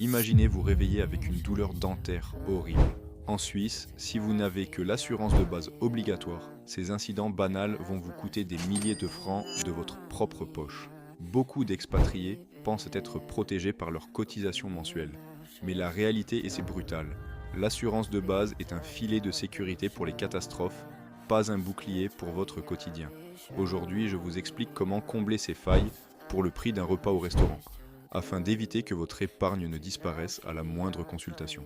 Imaginez vous réveiller avec une douleur dentaire horrible. En Suisse, si vous n'avez que l'assurance de base obligatoire, ces incidents banals vont vous coûter des milliers de francs de votre propre poche. Beaucoup d'expatriés pensent être protégés par leurs cotisations mensuelles. Mais la réalité est c'est brutal. L'assurance de base est un filet de sécurité pour les catastrophes, pas un bouclier pour votre quotidien. Aujourd'hui, je vous explique comment combler ces failles pour le prix d'un repas au restaurant, afin d'éviter que votre épargne ne disparaisse à la moindre consultation.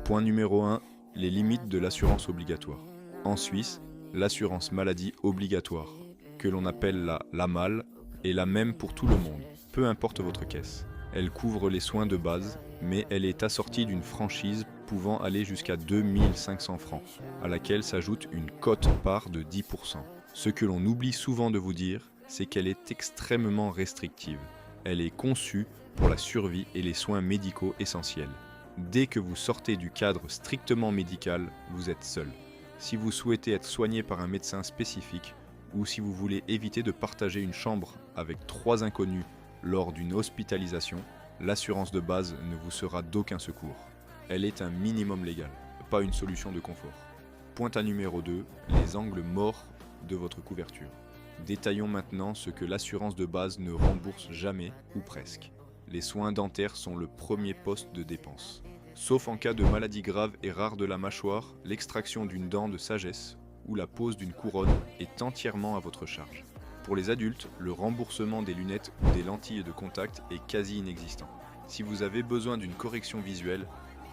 Point numéro 1, les limites de l'assurance obligatoire. En Suisse, l'assurance maladie obligatoire, que l'on appelle la LAMAL, est la même pour tout le monde, peu importe votre caisse. Elle couvre les soins de base, mais elle est assortie d'une franchise pouvant aller jusqu'à 2500 francs, à laquelle s'ajoute une quote-part de 10%. Ce que l'on oublie souvent de vous dire, c'est qu'elle est extrêmement restrictive. Elle est conçue pour la survie et les soins médicaux essentiels. Dès que vous sortez du cadre strictement médical, vous êtes seul. Si vous souhaitez être soigné par un médecin spécifique, ou si vous voulez éviter de partager une chambre avec 3 inconnus lors d'une hospitalisation, l'assurance de base ne vous sera d'aucun secours. Elle est un minimum légal, pas une solution de confort. Point à numéro 2, les angles morts de votre couverture. Détaillons maintenant ce que l'assurance de base ne rembourse jamais, ou presque. Les soins dentaires sont le premier poste de dépense. Sauf en cas de maladie grave et rare de la mâchoire, l'extraction d'une dent de sagesse ou la pose d'une couronne est entièrement à votre charge. Pour les adultes, le remboursement des lunettes ou des lentilles de contact est quasi inexistant. Si vous avez besoin d'une correction visuelle,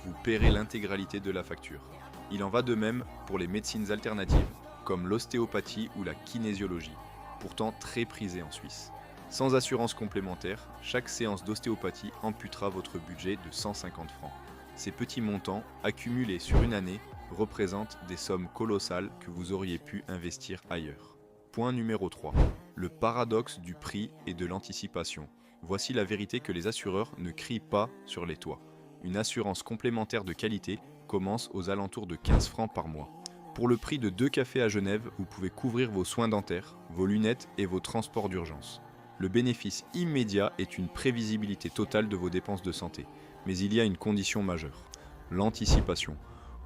vous paierez l'intégralité de la facture. Il en va de même pour les médecines alternatives, comme l'ostéopathie ou la kinésiologie, pourtant très prisées en Suisse. Sans assurance complémentaire, chaque séance d'ostéopathie amputera votre budget de 150 francs. Ces petits montants, accumulés sur une année, représentent des sommes colossales que vous auriez pu investir ailleurs. Point numéro 3. Le paradoxe du prix et de l'anticipation. Voici la vérité que les assureurs ne crient pas sur les toits. Une assurance complémentaire de qualité commence aux alentours de 15 francs par mois. Pour le prix de 2 cafés à Genève, vous pouvez couvrir vos soins dentaires, vos lunettes et vos transports d'urgence. Le bénéfice immédiat est une prévisibilité totale de vos dépenses de santé. Mais il y a une condition majeure, l'anticipation.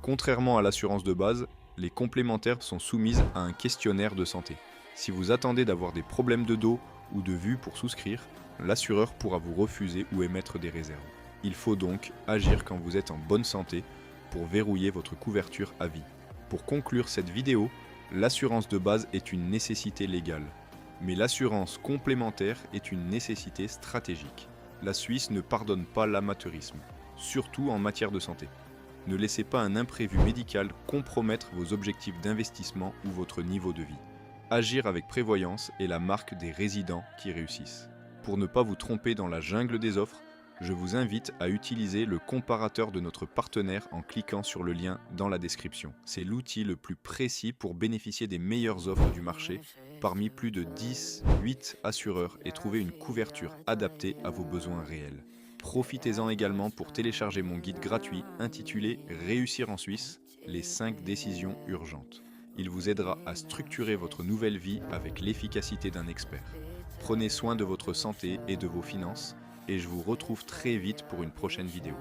Contrairement à l'assurance de base, les complémentaires sont soumises à un questionnaire de santé. Si vous attendez d'avoir des problèmes de dos ou de vue pour souscrire, l'assureur pourra vous refuser ou émettre des réserves. Il faut donc agir quand vous êtes en bonne santé pour verrouiller votre couverture à vie. Pour conclure cette vidéo, l'assurance de base est une nécessité légale. Mais l'assurance complémentaire est une nécessité stratégique. La Suisse ne pardonne pas l'amateurisme, surtout en matière de santé. Ne laissez pas un imprévu médical compromettre vos objectifs d'investissement ou votre niveau de vie. Agir avec prévoyance est la marque des résidents qui réussissent. Pour ne pas vous tromper dans la jungle des offres, je vous invite à utiliser le comparateur de notre partenaire en cliquant sur le lien dans la description. C'est l'outil le plus précis pour bénéficier des meilleures offres du marché parmi plus de 8 assureurs et trouver une couverture adaptée à vos besoins réels. Profitez-en également pour télécharger mon guide gratuit intitulé « Réussir en Suisse, les 5 décisions urgentes ». Il vous aidera à structurer votre nouvelle vie avec l'efficacité d'un expert. Prenez soin de votre santé et de vos finances, et je vous retrouve très vite pour une prochaine vidéo.